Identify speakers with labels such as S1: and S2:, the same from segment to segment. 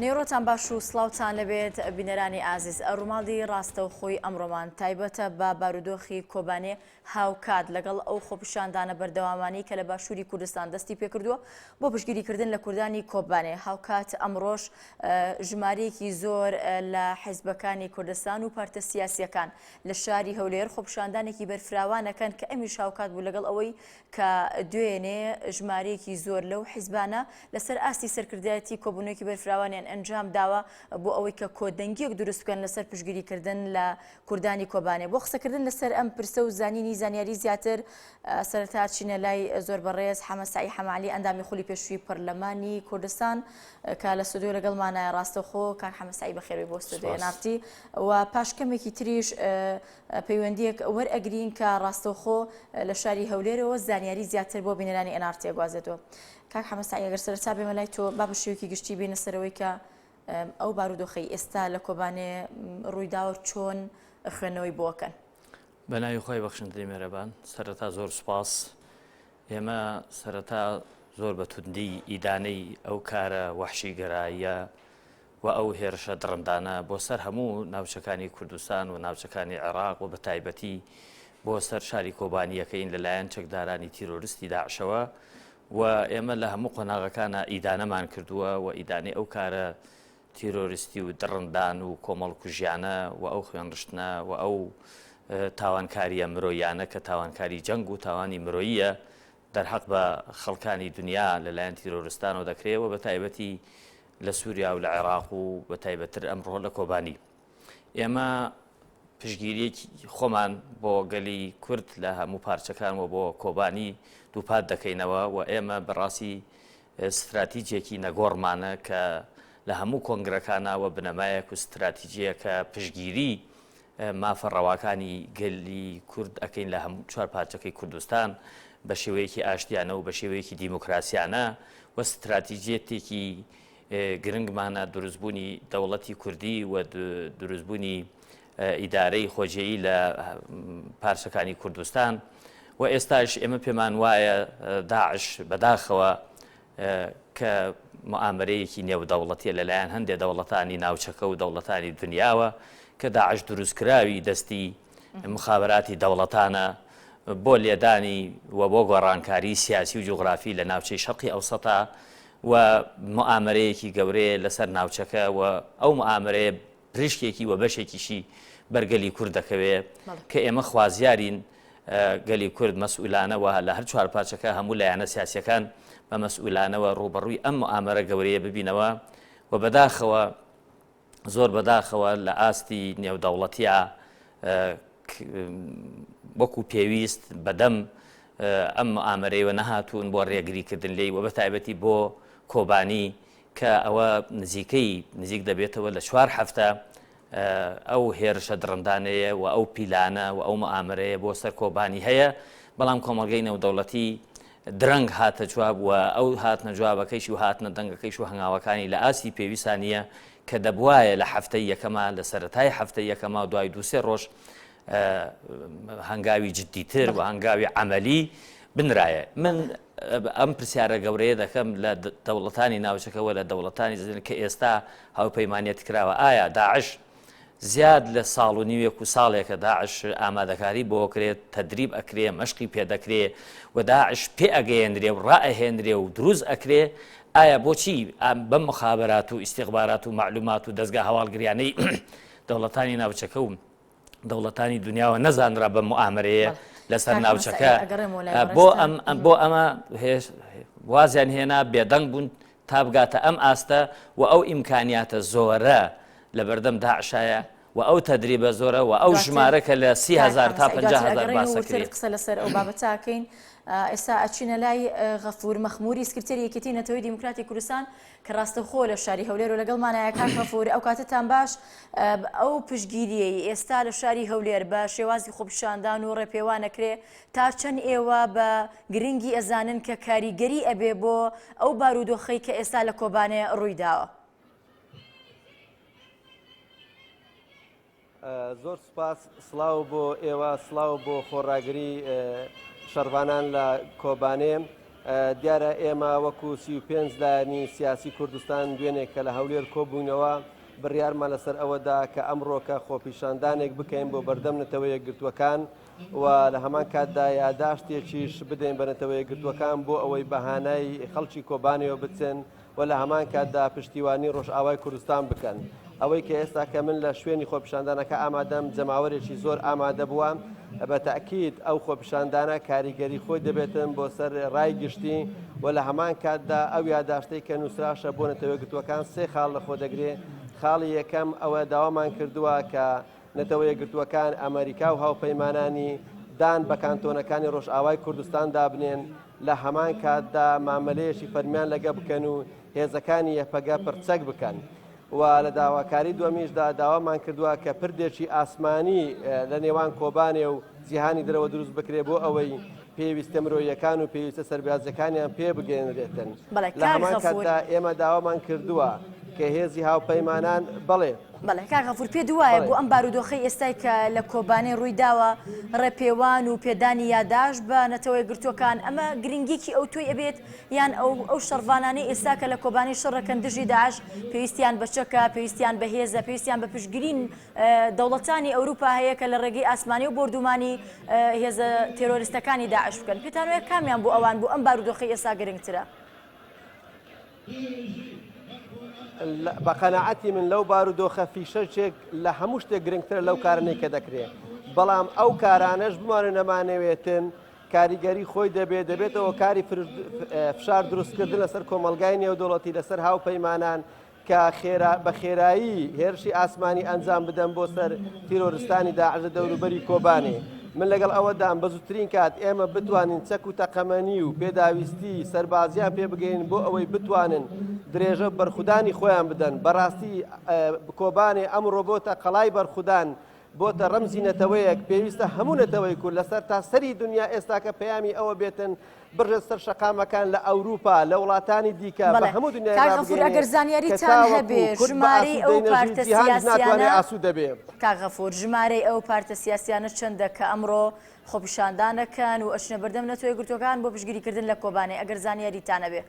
S1: نێڕۆتان باش و سڵاوتان لەبێت بینەرانی ئازیز. ڕووماڵی ڕاستەوخۆی ئەمڕۆمان تایبەتە بە بارودۆخی کۆبانێ هاوکات لەگەڵ ئەو خۆپیشاندانە بەردەوامانی کە لە باشووری کوردستان دەستی پێکردووە بۆ پشتگیریکردن لە کوردانی کۆبانێ. هاوکات ئەمڕۆژ ژمارەیەکی زۆر لە حیزبەکانی کوردستان و پارتە سیاسیەکان لە شاری هەولێر خۆپیشاندانێکی بەرفراوانەکەن کە ئەمیش هاوکات بوو لەگەڵ ئەوەی کە دوێنێ ژمارەیەکی زۆر لەو حیزبانە لەسەر ئاستی سەرکردایەتی کۆبوونەوەیەکی بەرفراوانیان ئەنجام داوە بۆ ئەوەی کە کۆدەنگیەک دروست بکەن لەسەر پشتگیریکردن لە کوردانی کۆبانێ. بۆ قسەکردن لەسەر ئەم پرسە و زانینی زانیاری زیاتر سەرەتا چینە لای زۆر بەڕێز حەمەسعی حەماعەلی ئەندامی خولی پێشووی پەرلەمانی کوردستان کە لە ستودیۆ لەگەڵمانایە. ڕاستەوخۆ کاک حەمەسعی بەخێربێت بۆ ستودیۆ نافتی و پاش کەمێکی تریش پەیوەندیەک وەرئەگرین کە ڕاستەوخۆ لە شاری هەولێرەوە زانیاری زیاتر بۆ بینەرانی NRT گوازێتەوە. کاک حەمەسعی ئەگەر سەرەتا بێمە لای تۆ با بە شێوەیەکی گشتی بینە سەرەوەی کە ئەو بارودۆخەی ئێستا لە کۆبانێ ڕوویداوە چۆن خوێندنەوەی بۆکەن.
S2: بەناوی خۆی بەخشندەی مێرەبان، سەرەتا زۆر سوپاس. ئێمە سەرەتا زۆر بە توندی ئیدانەی ئەو کارە وەحشی گەراییە و ئەو هێرشە دڕندانە بۆ سەر هەموو ناوچەکانی کوردستان و ناوچەکانی عێراق و بە تایبەتی بۆ سەر شاری کۆبانیەکەین لەلایەن چەکدارانی تیرۆریستی داعشەوە و ئێمە لە هەموو قۆناغەکانە ئیدانەمان کردووە و ئیدانەی ئەو کارە تیرۆریستی و دڕندان و کۆمەڵکوژیانە و ئەو خوێنڕشتنە و ئەو تاوانکاریە مرۆیانە کە تاوانکاری جەنگ و تاوانی مرۆییە دەرحەق بە خەڵکانی دنیا لەلایەن تیرۆریستانەوە دەکرێتەوە بە تایبەتی لە سووریا و لە عێراق و بە تایبەتر ئەمڕۆ لە کۆبانی. ئێمە پشتگیریەکی خۆمان بۆ گەلی کورد لە هەموو پارچەکان و بۆ کۆبانی دووپات دەکەینەوە و ئێمە بەڕاستی استراتیجێکی نەگۆڕمانە کە لە هەموو کۆنگرەکانەوە بنەمایەک و استراتیجیە کە پشتگیری مافە ڕەواکانی گەلی کورد ئەکەین لە هەموو چوار پارچەکەی کوردستان بە شێوەیەکی ئاشتیانە و بە شێوەیەکی دیموکراسیانە و استراتیجێتێکی گرنگمانە دروستبوونی دەوڵەتی کوردی و دروستبوونی ئیدارەی خۆجێیی لە پارچەکانی کوردستان و ئێستاش ئێمە پێمان وایە داعش بەداخەوە کە موامەرەیەکی نێودەوڵەتیە لەلایەن هەندێک دەوڵەتانی ناوچەکە و دەوڵەتانی دنیاوە کە داعش دروستکراوی دەستی مخابراتی دەوڵەتانە بۆ لێدانی و بۆ گۆڕانکاری سیاسی و جوغرافی لە ناوچەی شەرقی ئەوسەتا و موامەرەیەکی گەورەیە لەسەر ناوچەکە و ئەو موامەرەیە پرشتێکی و بەشێکیشی بەرگەلی کورد دەکەوێ کە ئێمە خوازیارین گەلی کورد مەسئولانەوە لە هەر چوار پارچەکە هەموو لایەنە سیاسیەکان بە مەسئولانەوە ڕوبەڕووی ئەم موامەرە گەورەیە ببینەوە و بەداخەوە زۆر بەداخەوە لە ئاستی نێودەوڵەتیە وەکو پێویست بەدەم ئەم موامەرەیەوە نەهاتوون بۆ ڕێگریکردن لێی و بە تایبەتی بۆ کۆبانی کە ئەوە نزیک دەبێتەوە لە 4 هەفتە ئەو هێرشە دڕندانەیە و ئەو پیلانە و ئەو موامەرەیە بۆ سەر کۆبانی هەیە، بەڵام کۆمەڵگەی نێودەوڵەتی درەنگ هاتە جواب و ئەو هاتنە جوابەکەیشی و هاتنە دەنگەکەیش و هەنگاوەکانی لە ئاستی پێویستانیە کە دەبوایە لە هەفتەی یەکەمە لە سەرەتای هەفتەی یەکەمە دوای 2-3 ڕۆژ هەنگاوی جددیتر و هەنگاوی عەمەلی بنرایە. من ئەم پرسیارە گەورەیە دەکەم لە دەوڵەتانی ناوچەکەوە لە دەوڵەتانی زیاتر کە ئێستا هاوپەیمانیت کراوە، ئایا داعش زیاد لە ساڵ و نیوێک و ساڵێکە داعش ئامادەکاری بۆ کرێت، تەدریب ئەکرێ، مەشقی پێدەکرێ و داعش پێ ئەگەیەندرێ و ڕائەهێنرێ و دروست ئەکرێ، ئایا بۆچی بەم مخابرات و ئیستیخبارات و معلومات و دەستگا هەواڵگریانەی دەوڵەتانی ناوچەکە و دەوڵەتانی دنیاوە نەزانرا بە موامەرەیە لەسەر ناوچەکە بۆ ئەمە وازیان هێنا بێدەنگ بوون تا بگاتە ئەم ئاستە و ئەو ئیمکانیاتە زۆرە لە بەردەم داعشایە و ئەو تەدریبە زۆرە و ئەو ژمارەکە لە 30,000 تا 50,000 باسەکرێت.
S1: قسە لەسەر ئەو بابەتاکەین. ئێستا ئەچینە لای غەفور مەخموری سکرتێری یەکێتی نەتەوەی دیموکراتی کوردستان کە ڕاستەوخۆ لە شاری هەولێر و لەگەڵمانایە. کاک غەفور، ئەو کاتتان باش ئەو پشتگیریەی ئێستا لە شاری هەولێر بە شێوازی خۆپیشاندان و ڕێپێوانەکرێ تا چەند ئێوە بە گرنگی ئەزانن کە کاریگەری ئەبێ بۆ ئەو بارودۆخەی کە ئێستا لە کۆبانێ ڕوویداوە؟
S3: زۆر سوپاس، سڵاو بۆ ئێوە، سڵاو بۆ خۆڕاگری شەڕوانان لە کۆبانێ. دیارە ئێمە وەکو 35 لایەنی سیاسی کوردستان دوێنێک کە لە هەولێر کۆبوونەوە بڕیارمان لەسەر ئەوەدا کە ئەمڕۆکە خۆپیشاندانێک بکەین بۆ بەردەم نەتەوە یەکگرتووەکان و لە هەمان کاتدا یاداشتێکیش بدەین بە نەتەوە یەکگرتووەکان بۆ ئەوەی بەهانای خەڵکی کۆبانەوە بچن و لە هەمان کاتدا پشتیوانی ڕۆژئاوای کوردستان بکەن. ئەوەی کە ئێستا کە من لە شوێنی خۆپیشاندانەکە ئامادەم جەماوەرێکی زۆر ئامادە بووە بە تاکید ئەو خۆپیشاندانە کاریگەری خۆی دەبێتن بۆ سەر ڕای گشتی و لە هەمان کاتدا ئەو یاداشتەی کە نووسراشە بۆ نەتەوە یەکگرتووەکان سێ خاڵ لەخۆ دەگرێت. خاڵی یەکەم ئەوە داوامان کردووە کە نەتەوە یەکگرتووەکان ئەمریکا و هاوپەیمانانی دان بە کانتۆنەکانی ڕۆژئاوای کوردستان دابنێن لە هەمان کاتدا مامەلەیەکی فەرمیان لەگە بکەن و هێزەکانی یەپەگە پرچەک بکەن و لە داواکاری دووەمیشدا داوامان کردووە کە پردێکی ئاسمانی لە نێوان کۆبانێ و جیهانی درەوە دروست بکرێ بۆ ئەوەی پێویستە مرۆیەکان و پێویستە سەربازەکانیان پێ بگەێنرێتن. لە هەمان کاتدا ئێمە داوامان کردووە کە هێزی هاوپەیمانان بڵێ
S1: بەڵێ کاک غەفوور پێ دوایە بۆ ئەم بارودۆخەی ئێستای کە لە کۆبانەی ڕووی داوە ڕێپێوان و پێدانی یاداش بە نەتەوە یەکگرتووەکان ئەمە گرنگیکی ئەو توی ئەبێت یان ئەو شەڕوانانەی ئێستا کە لە کۆبانەی شەڕەکەن دژی داعش پێویستیان بە چەکە، پێویستیان بە هێزە، پێویستیان بە پشتگیرین دەوڵەتانی ئەوروپا هەیە کە لە ڕێگەی ئاسمانی و بردومانی هێزە تێرۆریستەکانی داعش بکەن. پێتان وایە کامیان بۆ ئەوان بۆ ئەم بارودۆخەی ئێستا گرنگترە؟
S3: بە قەناعەتی من لەو بارودۆخە فیشەشێک لە هەموو شتێک گرنگتر لەو کارانەی کە دەکرێت، بەڵام ئەو کارانەش بمانە نەمانەوێتن کاریگەری خۆی دەبێتەوە کاری فشار دروستکردن لەسەر کۆمەلگای نێودوڵەتی لەسەر هاوپەیمانان کە بە خێرایی هێرشی ئاسمانی ئەنجام بدەن بۆ سەر تیرۆریستانی داعش لە دەوروبەری کۆبانێ. من لەگەڵ ئەوەدام بە زووترین کات ئێمە بتوانین چەک و تەقەمەنی و پێداویستی سەربازیان پێ بگەین بۆ ئەوەی بتوانن درێژە بەرخودانی خۆیان بدەن. بەڕاستی کۆبانێ ئەمڕۆ بۆتە قەڵای بەرخودان، بۆتە ڕەمزی نەتەوەیەک پێویستە هەموو نەتەوەی کورد لەسەر تا سەری دنیا ئێستا کە پەیامی ئەوە بێتن بڕێت سەر شەقامەکان لە ئەوروپا لە وڵاتانی دیکە بە هەموو دنیا
S1: ئەگەر زانیاریتان هەبێ ژمارەی ئەو پارتە سیاسیانە
S3: ئاسوود دەبێت.
S1: کاک غەفوور ژمارەی ئەو پارتە سیاسیانە چەندە کە ئەمڕۆ خۆپیشاندانەکەن و ئەچنە بەردەم نەتەوە یەکگرتووەکان بۆ پشتگیریکردن لە کۆبانێ ئەگەر زانیاریتان هەبێ؟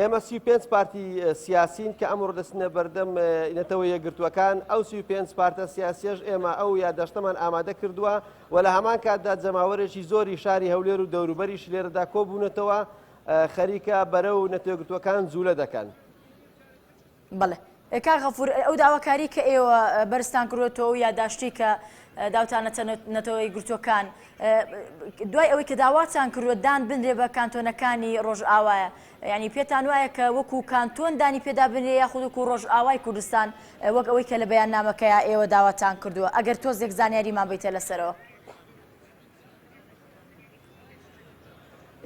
S3: ئێمە 35 پارتی سیاسین کە ئەمڕۆ دەستنە بەردەم نەتەوە یەکگرتووەکان ئەو 35 پارتە سیاسیەش ئێمە ئەو یادداشتەمان ئامادە کردووە و لە هەمان کاتدا جەماوەرێکی زۆری شاری هەولێر و دەوروبەریش لێرەدا کۆبوونەتەوە خەریکە بەرەو نەتەوە یەکگرتووەکان جوولە دەکەن.
S1: بەڵێ کاک غەفوور ئەو داواکاری کە ئێوە بەرزتان کردوێتەوە و یادداشتی کە داوتانەتە نەتەوە یەکگرتووەکان دوای ئەوەی کە داواتان کردووە دان بنرێ بە کانتۆنەکانی ڕۆژئاوایە، یعنی پێتان وایە کە وەکو کانتۆن دانی پێدا بنرێ یاخود وەکو ڕۆژئاوای کوردستان وەک ئەوەی کە لە بەیاننامەکەیە ئێوە داواتان کردووە، ئەگەر تۆزێک زانیاریمان بیتە لەسەرەوە؟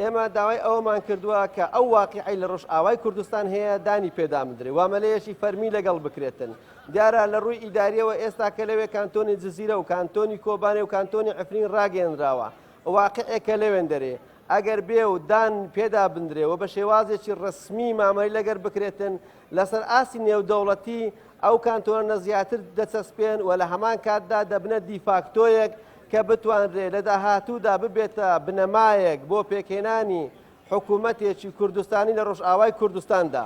S3: ئێمە داوای ئەوەمان کردووە کە ئەو واقعی لە ڕۆژئاوای کوردستان هەیە دانی پێدا بدرێ، وامەلەیەشی فەرمی لەگەڵ بکرێتن. دیارە لە ڕووی ئیداریەوە ئێستا کە لەوێ کانتۆنی جزیرە و کانتۆنی کۆبانێ و کانتۆنی عفرین ڕاگەێنراوە، واقعێکە لەوێن دەرێ ئەگەر بێ و دان پێدا بندرێەوە بە شێوازێکی ڕسمی مامەری لەگەر بکرێتن لەسەر ئاسی نێودەوڵەتی ئەو کانتۆنە زیاتر دەچەسپێن و لە هەمان کاتدا دەبنە دیفاکتۆیەک کە بتوانرێت لە داهاتوودا ببێتە بنەمایەک بۆ پێکهێنانی حکوومەتێکی کوردستانی لە ڕۆژئاوای کوردستاندا.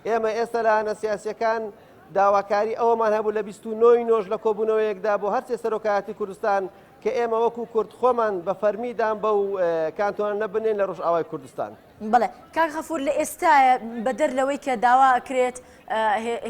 S3: ئێمە ئێستا لە هانە سیاسیەکان داواکاری ئەوەمان هەبوو لە 29 نۆژ لە کۆبوونەوەیەکدا بۆ هەرچێ سەرۆکایەتی کوردستان کە ئێمە وەکو کورد خۆمان بە فەرمیدان بەو کانتۆنە نەبنێن لە ڕۆژئاوای کوردستان.
S1: بەڵێ کاک غەفوور لە ئێستاە بەدەر لەوەی کە داوا ئەکرێت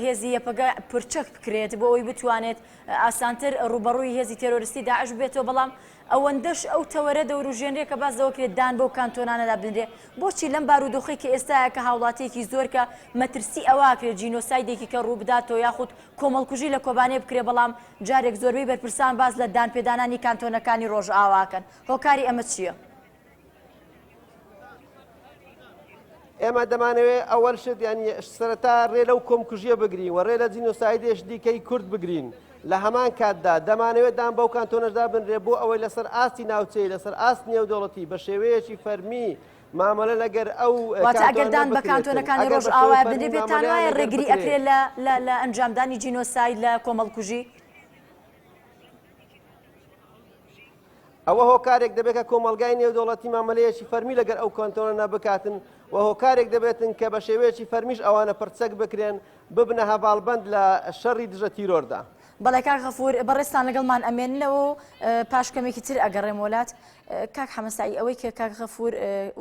S1: هێزی یەپەگە پرچەک بکرێت بۆ ئەوی بتوانێت ئاسانتر ڕوبەڕووی هێزی تێرۆریستی داعش بێتەوە، بەڵام ئەوەندەش ئەو تەوەرە دەوروژێنرێ کە باس دەوەکرێت دان بۆ کانتۆنانەدا بنرێ، بۆچی لەم بارودۆخی کە ئێستاە کە هاوڵاتێکی زۆر کە مەترسی ئەواکرێت جینۆسایدێکی کە ڕوو بداتەوە یاخود کۆمەڵکوژی لە کۆبانێ بکرێ، بەڵام جارێک زۆربەی بەرپرسان باز لە دانپێدانانی کانتۆنەکانی ڕۆژئاواکەن، هۆکاری ئەمە چییە؟
S3: ئێمە دەمانەوێت ئەوەل شت ینی سەرەتا ڕێ لەو کۆمکوژیە بگرین و ڕێ لە جینۆسایدێش دیکەی کورد بگرین. لە هەمان کاتدا دەمانەوێت دان بەو کانتۆنەشدا بنرێ بۆ ئەوەی لەسەر ئاستی ناوچەی لەسەر ئاست نێودەوڵەتی بە شێوەیەکی فەرمی مامەلە لەگەر ئەو
S1: ئەگەردان بە کانتۆنەکانی ڕۆژئاوا بنرێ بێتان وایە ڕێگری ئەکرێت لە ئەنجامدانی جینۆساید لە کۆمەڵکوژی؟
S3: ئەوە هۆکارێک دەبێت کە کۆمەلگای نێودەوڵەتی مامەلەیەکی فەرمی لەگەر ئەو کانتۆنە بکاتن و هۆکارێک دەبێتن کە بە شێوەیەکی فەرمیش ئەوانە پرچەک بکرێن ببنە هەڤاڵبەند لە شەڕی دژە تیرۆردا.
S1: بەڵێ کاک غەفور بەڕێستان لەگەڵمان ئەمێننەوە پاشکەمێکی تر ئەگەڕێم وڵات. کاک حەمەسایی ئەوەی کە کاک غەفور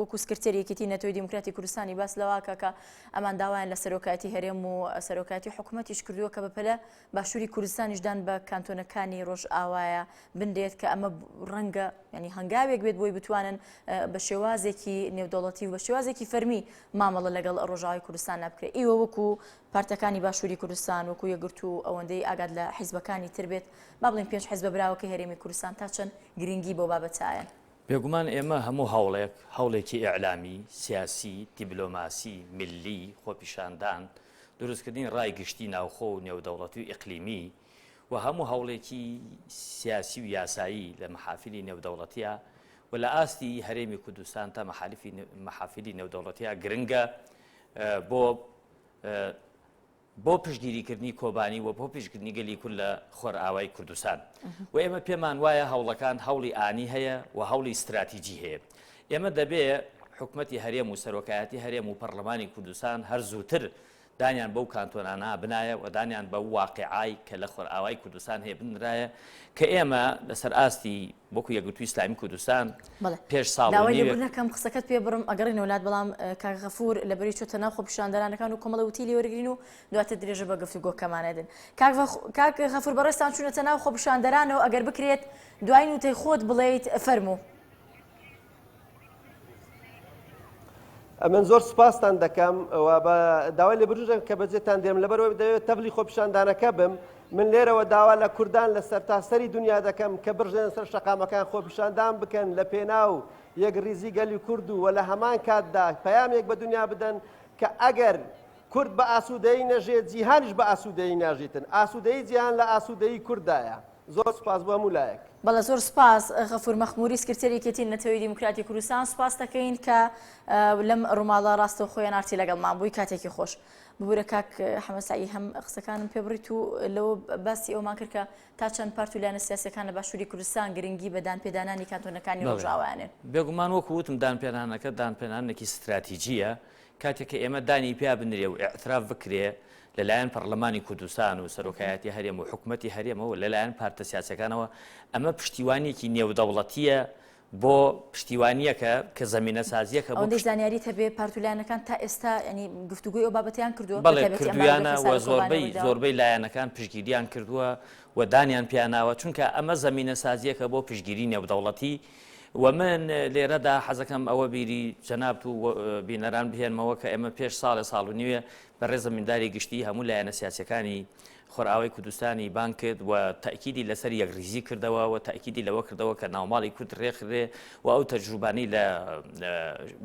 S1: وەکو سکرتێریەکەتی نەتۆی دیموکراتی کوردستانی باس لەوە کاکە ئەمان داوایان لە سەرۆکاتی هەرێم و سەرۆکاتی حکوومەتیش کردووە کە بەپەلە باشووری کوردستانیشدان بە کانتۆنەکانی ڕۆژ ئاوایە بندێت کە ئەمە ڕەنگە ینی هەنگاوێک بێت بۆی بتوانن بە شێوازێکی نێودەوڵەتی و بە شێوازێکی فەرمی مامەڵە لەگەڵ ڕۆژاوای کوردستان نابکرێت. ئیوە وەکو پارتەکانی باشووری کوردستان وەکو یەکگرت و ئەوەندەی ئاگاد لە حیزبەکانی تر بێت با بڵین پێش حیزبە براوەکە هەرێمی کوردستان تا چەند گرنگی بۆ بابەتایە.
S2: بێگومان ئێمە هەموو هەوڵێکی ئیعلامی سیاسی دیبلۆماسی ملی خۆپیشاندان دروستکردنی ڕای گشتی ناوخۆ و نێودەوڵەتی و ئیقلیمی و هەموو هەوڵێکی سیاسی و یاسایی لە مەحافلی نێودەوڵەتیە و لە ئاستی هەرێمی کوردستان تا مەحافلی نێودەوڵەتیە گرنگە بۆ پشتگیریکردنی کۆبانی و بۆ پشتگیرنی گەلی کورد لە خۆرئاوای کوردستان و ئێمە پێمان وایە هەوڵەکان هەوڵی ئانی هەیە و هەوڵی استراتیجی هەیە. ئێمە دەبێت حکوومەتی هەرێم و سەرۆکایەتی هەرێم و پەرلەمانی کوردستان هەر زووتر دانیان بەو کانتۆنانە بنایە و دانیان بە واقعای کە لە خۆرئاوای کوردستان هەیە بنرایە کە ئێمە لەسەر ئاستی بۆکو یەکگرتووی ئیسلامی کوردستان پێش ساڵ
S1: نەکەم قسەکەت پێ بڕم ئەگەڕین وڵات بەڵام کاک غەفور لەبەری چۆتە ناو خۆپیشاندەرانەکان و کۆمەڵە وتی لێوەرگرین و دواتر درێژە بە گفتوگۆکەمانەدن. کاک غەفور بەڕێستان چوونەتە ناو خۆپیشاندەرانەوە ئەگەر بکرێت دوای نوتەی خۆت بڵێیت فەرموو.
S3: من زۆر سوپاستان دەکەم و بە داوای لێ بروژێک کە بەجێتان دێم لەبەرەوەی دەوێت تەبلی خۆپیشاندانەکە بم. من لێرەوە داوا لە کوردان لە سەرتاسەری دنیا دەکەم کە بڕژێن سەر شەقامەکان خۆپیشاندان بکەن لە پێناو یەک ریزی گەلی کورد و لە هەمان کاتدا پەیامێک بە دنیا بدەن کە ئەگەر کورد بە ئاسوودەیی نەژێت جیهانیش بە ئاسوودەیی ناژێتن. ئاسوودەیی جیهان لە ئاسوودەیی کوردایە. زۆر سپاس بۆ هەموو لایەک.
S1: بەڵە زۆر سپاس غەفور مەخموری سکرتێریەتی نەتەوەی دیموکراتی کوردستان سپاس دەکەین کە لەم ڕووماڵە ڕاستە خۆیان ئارتی لەگەڵمان بووی کاتێکی خۆش. ببوورە کاک حەمەسایی هەم قسەکانم پێ بڕیت و لەوە باسی ئەومان کرد کە تا چەند پارت و لایەنە سیاسیەکان لە باشووری کوردستان گرنگی بە دانپێدانانی کانتۆنەکانی ڕۆژاوایانێن.
S2: بێگومان وەکو وتم دانپێدانەکە دانپێدانێکی استراتیجیە کاتێک ئێمە دانی پێیا بنرێ و ئێعتراف بکرێ لەلایەن پەرلەمانی کوردستان و سەرۆکایەتی هەرێم و حکوومەتی هەرێمەوە لەلایەن پارتە سیاسەکانەوە ئەمە پشتیوانێکی نێودەوڵەتیە بۆ پشتیوانیەکە کە زەمینە سازیەکە بۆ
S1: زانیاری هەبێ پارتولایەنەکان تا ئێستا ینی گفتوگوی ئەو بابەتیان کردووە
S2: بەڵێ کردویانە و زۆربەی لایەنەکان پشتگیریان کردووە و دانیان پیاناوە چونکە ئەمە زەمینە سازیەکە بۆ پشتگیری نێودەوڵەتی و من لێرەدا حەزەکەم ئەوە بیری جەنابەت و بینەران بهێنمەوە کە ئێمە پێش ساڵ و نیوە بەڕێ زەمینداری گشتی هەموو لایەنە سیاسەکانی خۆرئاوای کوردستانی بان کرد و تاکیدی لەسەر یەکریزی کردەوە و تاکیدی لەوە کردەوە کە ناوماڵی کورد ڕێکخرێ و ئەو تەجروبانی لە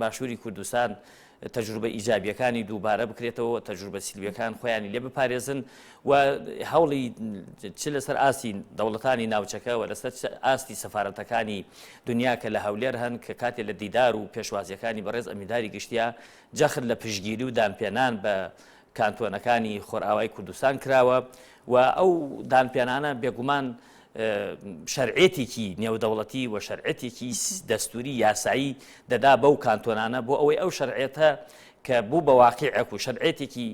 S2: باشووری کوردستان تەجروبە ئیجابیەکانی دووبارە بکرێتەوە تەجروبە سیلویەکان خۆیانی لێ بپارێزن و هەوڵی چ لەسەر ئاستی دەوڵەتانی ناوچەکە و لەسەر ئاستی سەفارەتەکانی دنیا کە لە هەولێر هەن کە کاتێ لە دیدار و پێشوازیەکانی بەڕێز ئەمینداری گشتیا جەخت لە پشتگیری و دانپێنان بە کانتۆنەکانی خۆرئاوای کوردستان کراوە و ئەو دانپێنانە بێگومان شەرعێتێکی نێودەوڵەتی و شەرعێتێکی دەستوری یاسایی دەدا بەو کانتۆنانە بۆ ئەوەی ئەو شەرعێتە کە بوو بە واقعێک و شەرعێتێکی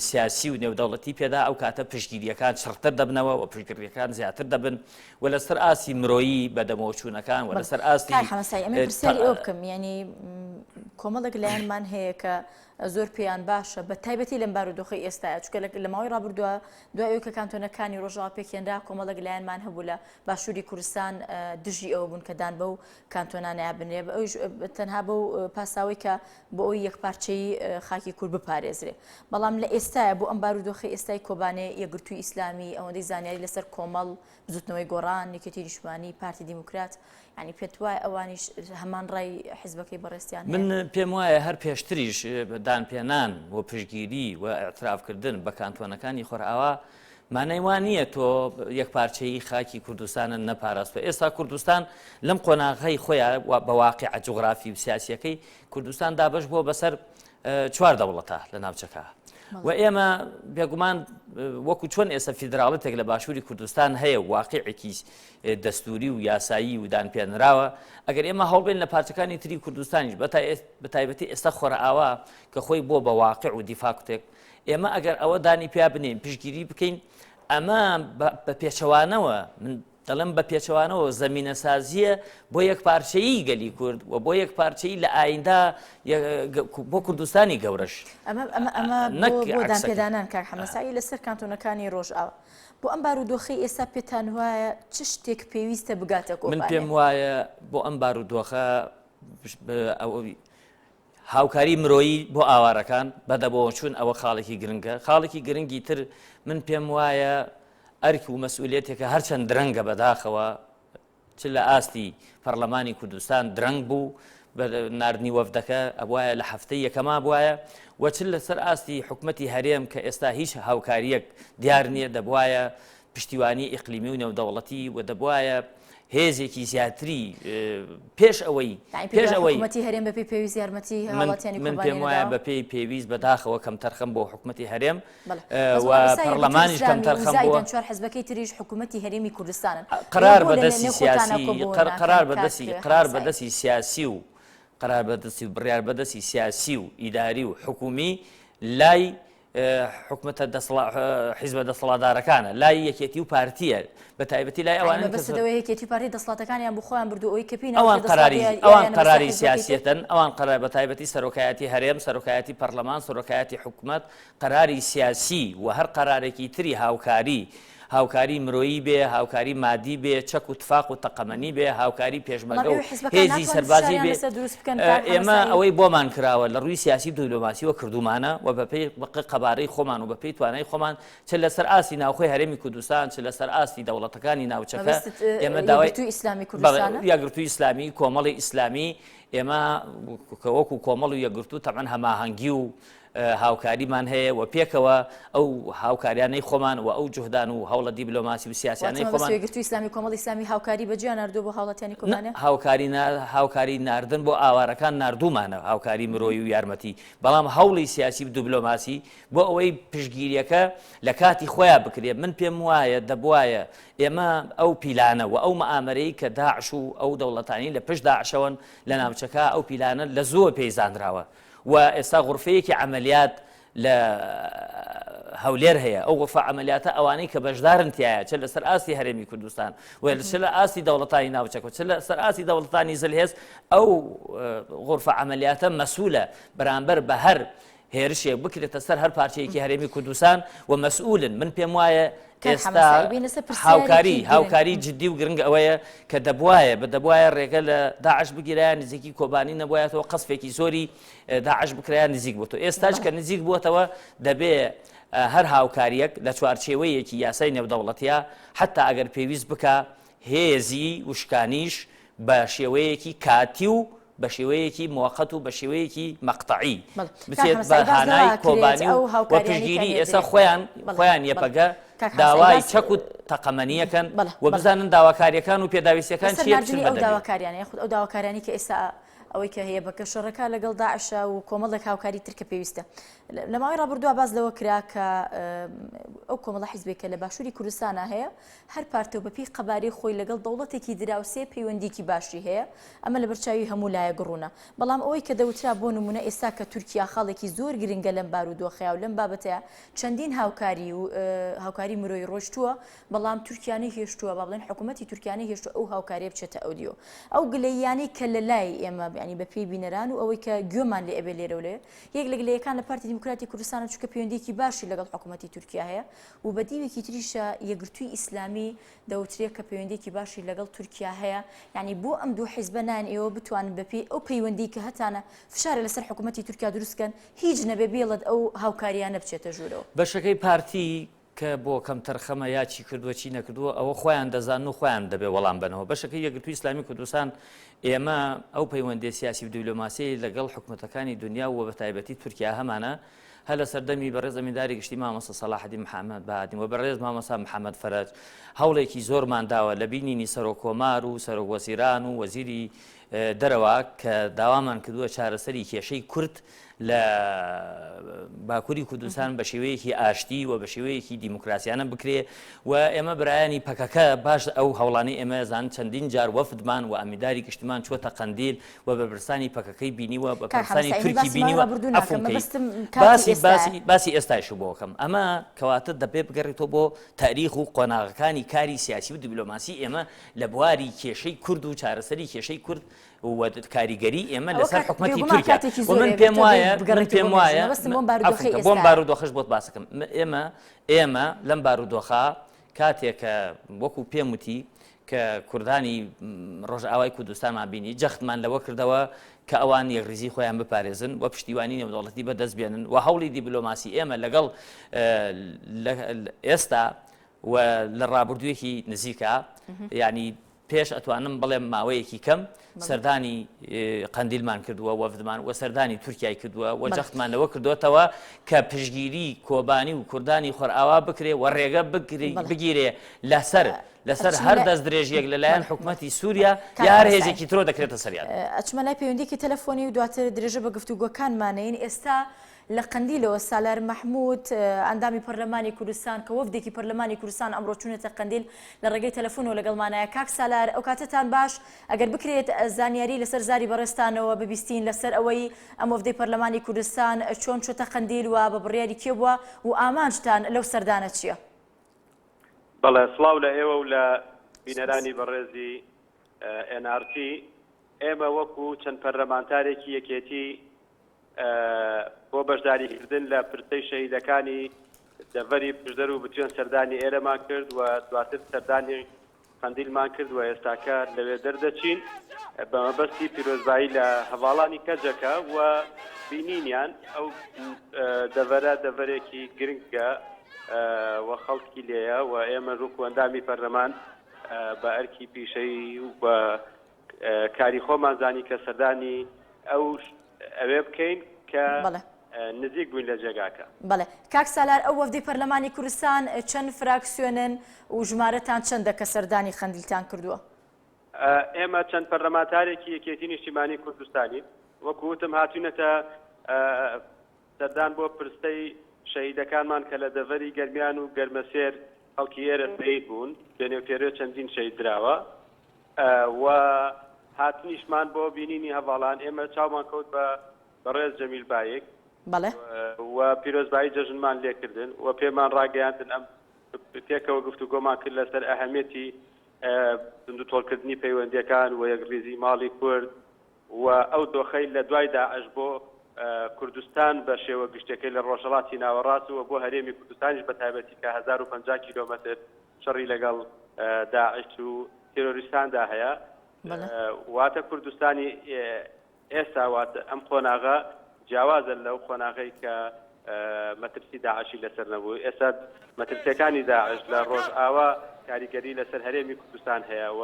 S2: سیاسی و نێودەوڵەتی پێدا ئەو کاتە پشتگیریەکان شڕتر دەبنەوە و پشتگیریەکان زیاتر دەبن و لەسەر ئاسی مرۆیی بەدەمەوەچوونەکان و لەسەر ئاستی
S1: پرسیاری ئەو بکەم ینی کۆمەڵێک لایەنمان هەیە کە زۆر پێیان باشە بە تایبەتی لەم بارودۆخی ئێستاە چکە لە ماوەی ڕابردووە دوای ئەوی کە کانتۆنەکانی ڕۆژاوا پێکێنرا کۆمەڵێک لایەنمان هەبوو لە باشووری کوردستان دژی ئەوە بوون کە دان بەو کانتۆنانەیە بنرێ ئەوش تەنها بەو پاساوی کە بۆ ئەوی یەکپارچەی خاکی کورد بپارێزرێ بەڵام لە ئێستاە بۆ ئەم بارودۆخی ئێستای کۆبانێ یەکگرتووی ئیسلامی ئەوەندەی زانیاری لەسەر کۆمەڵ بزوتنەوەی گۆڕان نیکەتی نیشتمانی پارتی دیموکرات ینی پێت وایە ئەوانیش هەمان ڕای حیزبەکەی بەڕێستیان
S2: من پێم وایە هەر پێشتریش دانپێنان و پشتگیری و ئاعترافکردن بە کانتۆنەکانی خۆرئاوا مانای وان نییە تۆ یەکپارچەیی خاکی کوردستانە نەپاراستوە ئێستا کوردستان لەم قۆناغەی خۆیان بە واقعە جوغرافی و سیاسیەکەی کوردستان دابەش بۆ بەسەر 4 دەوڵەتە لە ناوچەکە و ئێمە بێگومان وەکو چۆن ئێستا فیدراڵەتێک لە باشووری کوردستان هەیە واقعێکی دەستوری و یاسایی و دانپێنراوە ئەگەر ئێمە هەڵبێن لە پارچەکانی تری کوردستانیش بە تایبەتی ئێستا خۆرئاوا کە خۆی بۆ بە واقع و دیفاکتێک ئێمە ئەگەر ئەوە دانی پیا بنین پشتگیری بکەین ئەمە بە پێچەوانەوە من دەڵم بە پێچەوانەوە زەمینە سازیە بۆ یەک پارچەیی گەلی کورد و بۆ یەک پارچەی لە ئایندا بۆ کوردستانی گەورەش
S1: ئەمە بۆ دانپێدانان کاک حەمەسایی لەسەر کانتۆنەکانی ڕۆژئاوا بۆ ئەم بارودۆخەی ئێستا پێتان وایە چ شتێک پێویستە بگاتە کۆبانێ؟
S2: من پێم وایە بۆ ئەم بارودۆخە هاوکاری مرۆیی بۆ ئاوارەکان بەدەبەوە چون ئەوە خاڵێکی گرنگە خاڵێکی گرنگی تر من پێم وایە ئەرکی و مەسئولێتێکە هەرچەند درەنگە بەداخەوە چ لە ئاستی پەرلەمانی کوردستان درەنگ بوو بە ناردنی وەفدەکە ئەوایە لە هەفتەی یەکەما بواە وەچ لەسەر ئاستی حکومەتی هەرێم کە ئێستا هیچ هاوکاریەک دیار نییە دەبوایە پشتیوانی ئیقلیمی و نێودەوڵەتی و دەبوایە هێزێکی زیاتری پێش ئەوەی
S1: حکومەتی هەرێم بەپێی پێویست یارمەتی هاوڵاتیانی
S2: من پێم وایە بەپێی پێویست بەداخەوە کەم تەرخەم بۆ حکومەتی هەرێم و پەرلەمانیش کەم تەرخەم بووە
S1: چوار حزبەکەی تریش حکومەتی هەرێمی کوردستانن
S2: قرار بەدەستی سیاسی قرار بەدەستی سیاسی و قرار بەدەستی و بڕیار بەدەستی سیاسی و ئیداری و حکومی لای حکومەتە حیزبە دەسەڵاتدارەکانە لای یەکێتی و پارتیە بە تایبەتی لای ئەوانە
S1: بەسەدەوەی یەکێتی پارتی دەسەڵاتەکانیان بخۆیان بردو ئەوەی کە پێی
S2: ئەوان قەراری سیاسەتن ئەوان قەرار بە تایبەتی سەرۆکایەتی هەرێم سەرۆکایەتی پەرلەمان سەرۆکایەتی حکومەت قەراری سیاسی و هەر قەرارێکی تری هاوکاری مرۆیی بێ هاوکاری مادی بێ چەک و تفاق و تەقەمەنی بێ هاوکاری پێشمەرگە و هێزی سەربازی بێ ئێمە ئەوەی بۆمان کراوە لە ڕووی سیاسی دبلۆماسیەوە کردومانە و بەپێی قەبارەی خۆمان و بەپێی توانای خۆمان چ لەسەر ئاستی ناوخۆی هەرێمی کوردستان چ لەسەر ئاستی دەوڵەتەکانی ناوچەکە ئێمە داوای یەکگرتووی ئیسلامی کۆمەڵی ئیسلامی ئێمە وەکو کۆمەڵ و یەکگرتوو تەمەن هەماهەنگی و هاوکاریمان هەیە و پێکەوە ئەو هاوکاریانەی خۆمان و ئەو جوهدان و هەوڵە دیبلۆماسی و سیاسیانەی خۆمان
S1: یەکگرتووی ئیسلامی کۆمەڵی ئیسلامی هاوکاری بەجێیان ناردووە بۆ هاوڵاتیانی کۆمانە
S2: هاوکاری ناردن بۆ ئاوارەکان ناردوومانە هاوکاری مرۆیی و یارمەتی بەڵام هەوڵی سیاسی و دیبلۆماسی بۆ ئەوەی پشتگیریەکە لە کاتی خۆیان بکرێت من پێم وایە دەبوایە ئێمە ئەو پیلانە و ئەو مەئامەرەی کە داعش و ئەو دەوڵەتانی لە پشت داعشەوەن لە ناوچەکە ئەو پیلانە لە زۆر پێیزانراوە و ئێستا غورفەیەکی عملیات لە هەولێر هەیە ئەو غورفە عملیاتە ئەوانەی کە بەشدارن تایە چ لەسەر ئاستی هەرێمی کوردستان و چ لە ئاستی دەوڵەتانی ناوچەکە چ لەسەر ئاستی دەوڵەتانی زلهێز ئەو غورفە عملیاتە مەسئولە بەرامبەر بە هەر هێرشێک بکرێتە سەر هەر پارچەیەکی هەرێمی کوردستان و مەسئولن من پێم وایە ئێستا هاوکاری جددی و گرنگ ئەوەیە کە دەبوایە ڕێگە لە داعش بگیرایان نزیکی کۆبانی نەبوایەتەوە قەسفێکی زۆری داعش بکرایان نزیک بووەوە ئێستاش کە نزیک بووەتەوە دەبێ هەر هاوکاریەک لە چوارچێوەیەکی یاسای نێودەوڵەتیە حتا ئەگەر پێویست بکە هێزی وشکانیش بە شێوەیەکی کاتی و بە شێوەیەکی موقت و بە شێوەیەکی مەقتەعی بچێت بە هانای کۆبانی و پشتگیری ئێستا خۆیان یەپەگە داوای چەک و تەقەمەنیەکەن و بزانن داواکاریەکان و پێداویستیەکان چیە
S1: ئەو داواکاریانە یاخود ئەو داواکاریانی کە ئێستا ئەوەی کە هەیە بە کەشەڕەکە لەگەڵ داعشە و کۆمەڵێک هاوکاری تر کە پێویستە لە ماوەی ڕابردووە باز لەوە کرا کە ئەو کۆمەڵە حیزبێکە لە باشووری کوردستانە هەیە هەر پارتە و بەپێی قەبارەی خۆی لەگەڵ دەوڵەتێکی دراوسێ پەیوەندیکی باشی هەیە ئەمە لە بەرچاوی هەموو لایە گڕوونە بەڵام ئەوەی کە دەوترا بۆ نمونە ئێستا کە تورکیا خاڵێکی زۆر گرنگە لەم بارودۆخەیە و لەم بابەتەیە چەندین هاوکاری مرۆی ڕۆشتووە بەڵام تورکیانەی هێشتووە با بڵێن حکوومەتی تورکیانەی هێشتووە ئەو هاوکاریە بچێتە ئەودیۆ ئەو گلەییانەی کە لە لای ئێمە ینی بەپێی بینەران و ئەوەی کە گوێمان لێ ئەبێ لێرە و لێ یەک لە گلەیەکان لە پارتی دیموکراتی کوردستانە چونکە پەیوەندیەکی باشی لەگەڵ حکوومەتی تورکیا هەیە و بە دیوێکی تریشە یەکگرتووی ئیسلامی دەوترێت کە پەیوەندیەکی باشی لەگەڵ تورکیا هەیە یعنی بۆ ئەم دوو حیزبە نان ئێوە بتوانن بەپێی ئەو پەیوەندی کە هەتانە فشارە لەسەر حکوومەتی تورکیا دروستکەن هیچ نەبێ بێڵت ئەو هاوکاریانە بچێتە ژوورەوە
S2: بەشەکەی پارتی کە بۆ کەم تەرخەمە یاچی کردووە چی نەکردووە ئەوە خۆیان دەزان و خۆیان دەبێ وەڵام بنەوە بەشەکەی یەکگرتووی ئیسلامی کوردستان ئێمە ئەو پەیوەندی سیاسی و دیبلۆماسی لەگەڵ حکوومەتەکانی دنیا و بە تایبەتی تورکیا هەمانە هەر لە سەردەمی بەڕێز ئەمینداری گشتی مامۆستا سەلاحەدین محەممەد بەهادین و بەڕێز مامۆستا محەممەد فەرەج هەوڵێکی زۆرمان داوە لە بینینی سەرۆکۆمار و سەرۆکوەزیران و وەزیری دەرەوە کە داوامان کردووە چارەسەری کێشەی کورد لە باکووری کوردستان بە شێوەیەکی ئاشتی و بە شێوەیەکی دیموکراسیانە بکرێ و ئێمە برایانی پەکەکە باش ئەو هەوڵانەی ئێمە زان چەندین جار وەفدمان و ئامیداری گشتمان چوەتە قەندیل و بە برسانی پەکەکەی بینیوە بە پرسانی تورکی بینیوە باسی ئێستایش بۆکەم ئەمە کەواتە دەبێ بگەڕێتەوە بۆ تاریخ و قۆناغەکانی کاری سیاسی و دیبلۆماسی ئێمە لە بواری کێشەی کورد و چارەسەری کێشەی کورد و کاریگەری ئێمە لەسەر حکومەتی تورکیا من پێم وایە بۆم بارودۆخەش بۆت باسەکەم ئێمە لەم بارودۆخە کاتێکە وەکو پێم وتی کە کوردانی ڕۆژئاوای کوردستانمان بینی جەختمان لەوە کردەوە کە ئەوان یەکریزی خۆیان بپارێزن و پشتیوانی نێودەوڵەتی بەدەست بێنن و هەوڵی دیبلۆماسی ئێمە لەگەڵ ئێستا و لە ڕابردوویەکی نزیکە یعنی پێش ئەتوانم بڵێم ماوەیەکی کەم سەردانی قەندیلمان کردووە وەفدمان و سەردانی تورکیای کردووە و جەختمان لەوە کردوتەوە کە پشگیری کۆبانی و کوردانی خۆرئاوا بکرێ و ڕێگە بگیرێ لەسەر هەر دەست درێژیەک لەلایەن حکوومەتی سووریا یا هەر هێزێکی ترۆ دەکرێتە سەریان.
S1: ئەچمە لای پەیوەندیکی تەلەفۆنی و دواتر درێژە بە گفتوگۆکانمانەین ئێستا لە قەندیلەوە سالار مەحموود ئەندامی پەرلەمانی کوردستان کە وەفدێکی پەرلەمانی کوردستان ئەمڕۆ چوونێتە قەندیل لە ڕێگەی تەلەفۆنەوە لەگەڵمانایە. کاک سالار ئەو کاتتان باش ئەگەر بکرێت زانیاری لەسەر زاری بەڕێستانەوە ببیستین لەسەر ئەوەی ئەم وەفدەی پەرلەمانی کوردستان چۆن چۆتە قەندیل و بە بڕیاری کێ بووە و ئامانجتان لەو سەردانە چییە؟
S4: بەڵێ سڵاو لە ئێوە و لە بینەرانی بەڕێزی NRT ئێمە وەکو چەند پەرلەمانتارێکی یەکێتی بۆ بەشداریکردن لە پرسەی شەهیدەکانی دەڤەری پشدەر و بتوێن سەردانی ئێرەمان کرد و دواتر سەردانی قەندیلمان کرد و ئێستاکە لەوێ دەردەچین بە مەبەستی پیرۆزبایی لە هەواڵانی کەجەکە و بینینیان ئەو دەڤەرێکی گرنگە و خەڵکی لێیە و ئێمە ڕووک ئەندامی پەرلەمان بە ئەرکی پیشەی و بە کاری خۆمان زانی کە سەردانی ئەوێ بکەین کە نزیک بووین لە جێگاکە.
S1: بەڵێ کاک سالار ئەو وەفدەی پەرلەمانی کوردستان چەند فراکسیۆنن و ژمارەتان چەندە کە سەردانی قەندیلتان کردووە؟
S4: ئێمە چەند پەرلەمانتارێکی یەکێتی نیشتیمانی کوردستانی وەکو وتم هاتوونەتە سەردان بۆ پرسەی شەهیدەکانمان کە لە دەڤەری گەرمیان و گەرمەسێر خەڵکی ئێرە شەهید بوون بێنێوپێرە چەندین شەهید دراوە و هاتنیشمان بۆ بینینی هەواڵان ئێمە چاومان کەوت بە ڕێز جەمیل بایەک و پیرۆزبایی جەژنمان لێکردن و پێمان ڕاگەیاندن ئەم پێکەوە گفتوگۆمان کرد لەسەر ئەهەمیەتی تۆڵکردنی پەیوەندیەکان و یەکریزی ماڵی کورد و ئەو دۆخەی لە دوای داعش بۆ کوردستان بە شێوە گشتەکەی لە ڕۆژهەڵاتی ناوەڕاست و بۆ هەرێمی کوردستانیش بە تایبەتی کە 1050 کیلۆمەتر شەڕی لەگەڵ داعش و تێرۆریستاندا هەیە واتە کوردستانی ئێستا واتە ئەم قۆناغە جیاوازە لەو قۆناغەی کە مەترسی داعشی لەسەر نەبوو. ئێستا مەترسیەکانی داعش لە ڕۆژئاوا کاریگەری لەسەر هەرێمی کوردستان هەیە و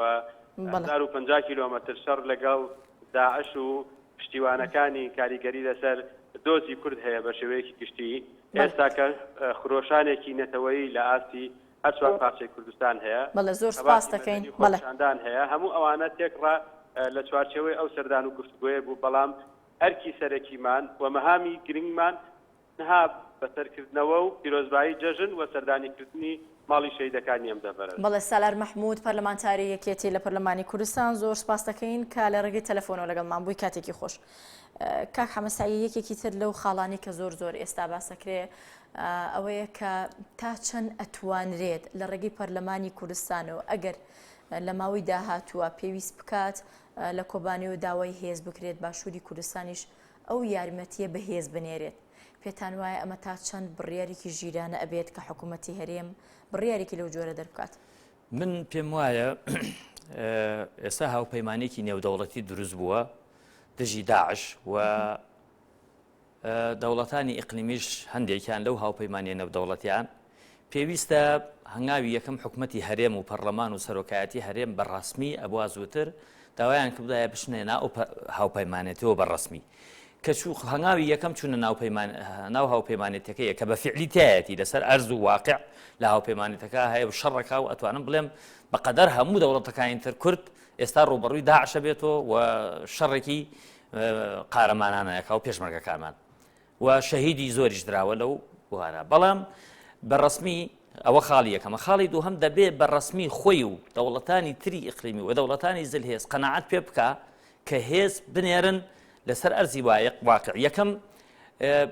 S4: 1050 کیلۆمەتر شەڕ لەگەڵ داعش و پشتیوانەکانی کاریگەری لەسەر دۆزی کورد هەیە بە شێوەیەکی گشتی. ئێستا کە خرۆشانێکی نەتەوەیی لە ئاستی هەرچوان پارچەی کوردستان هەیە
S1: بەڵێ زۆر سپاس دەکەین
S4: بەڵێشاندان هەیە هەموو ئەوانە تێکڕا لە چوارچەوەی ئەو سەردان و گفتگوۆیە بوو بەڵام ئەرکی سەرەکیمان و مەهامی گرنگمان نها بەسەرکردنەوە و پیرۆزبایی جەژن و سەردانیکردنی ماڵی شەهیدەکانی ئەم دەڤەرە.
S1: بەڵێ سالار مەحموود پەرلەمانتاری یەکێتی لە پەرلەمانی کوردستان زۆر سپاس دەکەین کە لە ڕێگەی تەلەفۆنەوە لەگەڵمان بووی کاتێکی خۆش. کاک حەمەسایی یەکێکی تر لەو خاڵانی کە زۆر ئێستا باسەکرێ ئەوەیە کە تا چەند ئەتوانرێت لە ڕێگەی پەرلەمانی کوردستانەوە ئەگەر لە ماوەی داهاتووە پێویست بکات لە کۆبانی و داوای هێز بکرێت باشووری کوردستانیش ئەو یارمەتیە بە هێز بنێرێت. پێتان وایە ئەمە تا چەند بڕیارێکی ژیرانە ئەبێت کە حکوومەتی هەرێم بڕیارێکی لەو جۆرە دەربکات؟
S2: من پێم وایە ئێستا هاوپەیمانێکی نێودەوڵەتی دروست بووە دژی داعش و دەوڵەتانی ئیقلیمیش هەندێکیان لەو هاوپەیمانیە نێودەوڵەتیان پێویستە هەنگاوی یەکەم حکوومەتی هەرێم و پەرلەمان و سەرۆکایەتی هەرێم بەڕەسمی ئەبوا زووتر داوایان کردایە بشنێنا ئەو هاوپەیمانێتەوە بەڕەسمی کەچوو هەنگاوی یەکەم چوونە ناو هاوپەیمانێتەکەیە کە بە فعلی تایەتی لەسەر ئەرز و واقع لە هاوپەیمانێتەکە هەیە و شەڕەکە و ئەتوانم بڵێم بەقەدەر هەموو دەوڵەتەکانی تر کورد ئێستا ڕوبەڕووی داعشە بێتەوە و شەڕێکی قارەمانانەیەکە و پێشمەرگەکانمان و شەهیدی زۆریش دراوە لەو وانە بەڵام بەڕسمی ئەوە خاڵی یەکەمە خاڵی دووهەم دەبێت بەڕسمی خۆی و دەوڵەتانی تری ئیقلیمی و دەوڵەتانی زلهێز قەناعەت پێ بکە کە هێز بنێرن لەسەر ئەرزی واقع یەکەم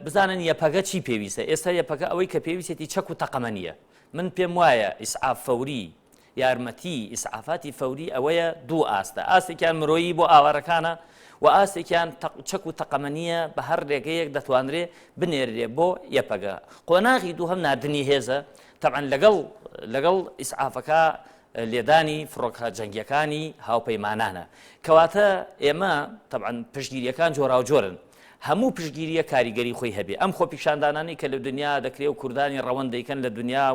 S2: بزانن یەپەگە چی پێویستە ئێستا یەپەکە ئەوەی کە پێویستێتی چەک و تەقەمەنیە من پێم وایە ئیسعاف فەوری یارمەتی ئیسعافاتی فەوری ئەوەیە دوو ئاستە ئاستێکیان مرۆیی بۆ ئاوارەکانە و ئاستێکیان چەک و تەقەمەنیە بە هەر ڕێگەیەک دەتوانرێ بنێرێ بۆ یەپەگە قۆناغی دووهەم نردنی هێزە طبعا لەگەڵ ئیسعافەکە لێدانی فڕۆکە جەنگیەکانی هاوپەیمانانە کەواتە ئێمە طبعا پشتگیریەکان جۆرا و جۆرن هەموو پشتگیریە کاریگەری خۆی هەبێ ئەم خۆپیشاندانانی کە لە دنیا دەکرێت و کوردانی ڕەوەند دەیکەن لە دنیا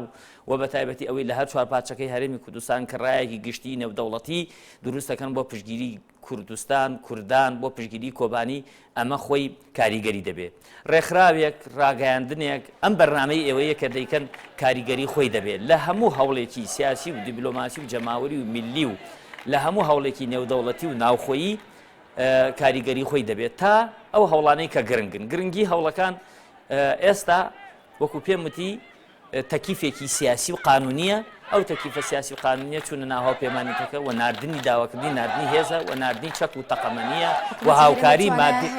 S2: و بە تایبەتی ئەوەی لە هەر چوار پارچەکەی هەرێمی کوردستان کڕایەکی گشتی نێودەوڵەتی دروستەکەن بۆ پشتگیری کوردستان کوردان بۆ پشتگیری کۆبانی ئەمە خۆی کاریگەری دەبێت ڕێکخراوێک ڕاگەیاندنێک ئەم بەرنامەی ئێوەیە کە دەیکەن کاریگەری خۆی دەبێت لە هەموو هەوڵێکی سیاسی و دیبلۆماسی و جەماوەری و میلی و لە هەموو هەوڵێکی نێودەوڵەتی و ناوخۆیی کاریگەری خۆی دەبێت تا ئەو هەوڵانەی کە گرنگی هەوڵەکان ئێستا وەکو پێم وتی تەکیفێکی سیاسی و قانونیە ئەو تەکیفە سیاسی و قانونیە چونە ناو هاوپەیمانیەکە و نردنی داواکردنی نردنی هێزە و نردنی چەک و تەقەمەنیە و هاوکاری مادی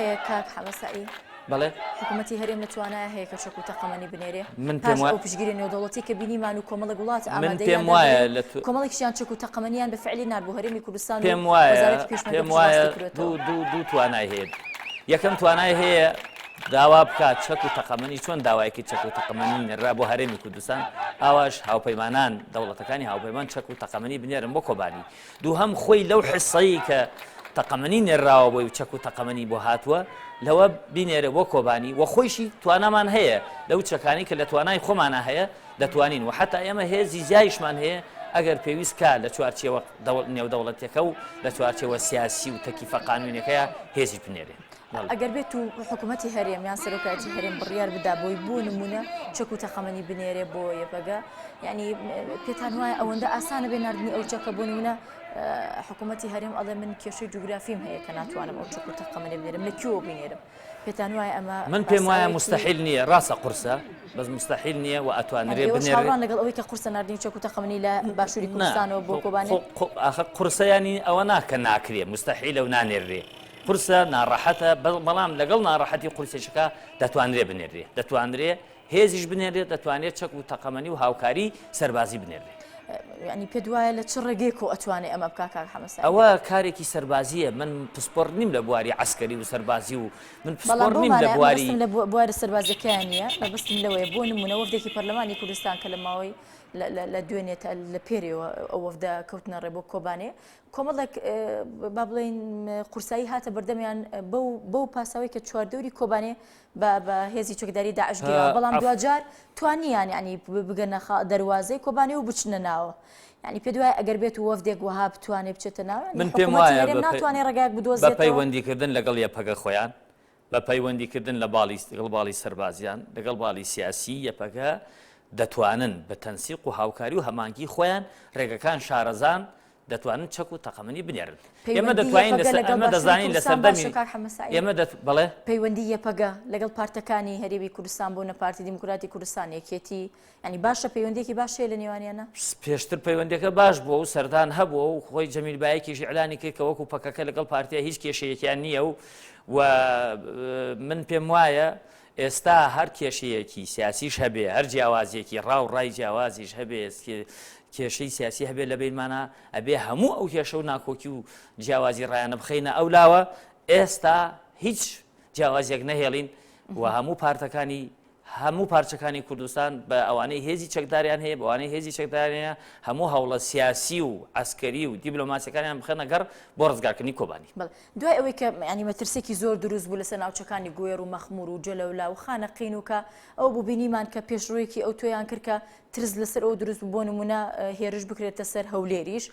S2: بەڵێ
S1: حکوومەتی هەرێم نتوانای هەیە کە چەک و تەقەمەنی بنێرێ
S2: من پێم وایە
S1: ئەو پشتگیری نێودەوڵەتی کە بینیمان و کۆمەڵە وڵات
S2: من پێم وایە
S1: کۆمەڵێکیان چەک و تەقەمەنیان بە فعلی نار بۆ هەرێمی کوردستان
S2: پێم وایە دوو توانای هەیە یەکەم توانای هەیە داوا بکات چەک و تەقەمەنی چۆن داوایەکی چەک و تەقەمەنی نێرا بۆ هەرێمی کوردستان ئاواش هاوپەیمانان دەوڵەتەکانی هاوپەیمان چەک و تەقەمەنی بنێرن بۆ کۆبانی دووهەم خۆی لەو حسەیە کە تەقەمەنی نێراوە بۆی چەک و تەقەمەنی بۆ هاتووە لەوە بینێرە بۆ کۆبانی و خۆیشی توانامان هەیە لەو چەکانی کە لە توانای خۆمانە هەیە دەتوانین و حتا ئێمە هێزی زیایشمان هەیە ئەگەر پێویستکە لە چوارچێوە نێودەوڵەتەکە و لە چوارچێوە سیاسی و تەکیفە قانونیەکەیە هێزی بنێرێ
S1: ئەگەر بێت و حکوومەتی هەرێم یان سەرۆکایەتی هەرێم بڕیار بدا بۆی بۆ نمونە چەک و تەقەمەنی بنێرێ بۆ یەپەگە یعنی پێتان وایە ئەوەندە ئاسانە بێ نردنی ئەو چەکە بۆ نمونە حکوومەتی هەرێم ئەڵێ من کێشەی جوگرافیم هەیە کە ناتوانم ئەو چەک و تەقەمەنی بنێرم لە کوێوە بنێرم پێتان وایە ئەمە
S2: من پێم وایە مستحیل نییە ڕاستە قورسە بەس مستحیل نییە و ئەتوانرێ بنێرێ
S1: لەگەڵ ئەوەی کە قورسە نردنی چەک و تەقەمەنی لە باشووری کوردستانەوە بۆ کۆبانی
S2: ئاخە قورسەیانی ئەوە ناکە ناکرێ مستحیلە و نانێرێ قورسە ناڕەحەتە بەڵام لەگەڵ ناڕەحەتی قورسێشەکە دەتوانرێ بنێرێ دەتوانرێ هێزیش بنێرێت دەتوانێت چەک و تەقەمەنی و هاوکاری سەربازی بنێرێ
S1: ینی پێ دوایە لە چ ڕێگەیەک و ئەتوانێت ئەمە بکات کاک حەمەسا
S2: ئەوە کارێکی سەربازیە من پسپۆر نیم لە بواری عسکەری و سەربازی و من پسپۆر نیم لە
S1: بواری سەربازەکەیان نییە بەبستم لەوەیە بۆ نمونە وەفدێکی پەرلەمانی کوردستان کە لە ماوەی لە دوێنێتە لە پێرەوە ئەو وەفدە کەوتنە ڕێ بۆ کۆبانێ کۆمەڵێک با بڵێن قورسایی هاتە بەردەمیان بەو پاساوی کە چواردەوری کۆبانێ بە هێزی چەکداری داعشگیرەوە بەڵام دوجار توانیان ینی بگەنە دەواازەی کۆبانێ و بچنە ناوە ینی پێ دوای ئەگەر بێت و وەفدێک وها بتوانێت بچێتە ناوە
S2: من پێم وایە
S1: ناتوانێت ڕێگاک بدۆزێت
S2: بە پەیوەندیکردن لەگەڵ یەپەگە خۆیان بە پەیوەندیکردن لە باڵی سەربازیان لەگەڵ باڵی سیاسی یەپەگە دەتوانن بە تەنسیق و هاوکاری و هەمانگی خۆیان ڕێگەکان شارەزان دەتوانن چەک و تەقەمەنی بنێرن ئێمە دەتوانین ئەمە دەزانین لە سەردەمی ئێمە بڵێ
S1: پەیوەندی یەپەگە لەگەڵ پارتەکانی هەرێمی کوردستان بۆ نەپارتی دیموکراتی کوردستان یەکێتی ینی باشە پەیوەندێکی باشەیە لە نێوانیانە
S2: پێشتر پەیوەندەکە باش بووە و سەردان هەبووە و خۆی جەمیل بایەکیش ئیعلانی کرد کە وەکو پەکەکە لەگەڵ پارتیا هیچ کێشەیەکیان نییە و من پێم وایە ئێستا هەر کێشەیەکی سیاسیش هەبێ هەر جیاوازیەکی ڕاو ڕای جیاوازیش هەبێ کێشەی سیاسی هەبێ لە بینمانە ئەبێ هەموو ئەو کێشە و ناکۆکی و جیاوازی ڕایانە بخەینە ئەولاوە ئێستا هیچ جیاوازیەک نەهێڵین و هەموو پارچەکانی کوردستان بە ئەوانەی هێزی چەکداریان هەیە بەوانەی هێزی چەکداریە هەموو هەوڵە سیاسی و عسکەری و دیبلۆماسیەکانیان بخەنە گەڕ بۆ ڕزگارکردنی کۆبانی
S1: دوای ئەوەی کە ینی مەترسێکی زۆر دروست بوو لەسەر ناوچەکانی گوێر و مەخمور و جەلەولا و خانەقین و کە ئەو بوو بینیمان کە پێشڕوویەکی ئەو تۆیان کرد کە ترس لەسەر ئەو دروست بۆ نمونە هێرش بکرێتە سەر هەولێریش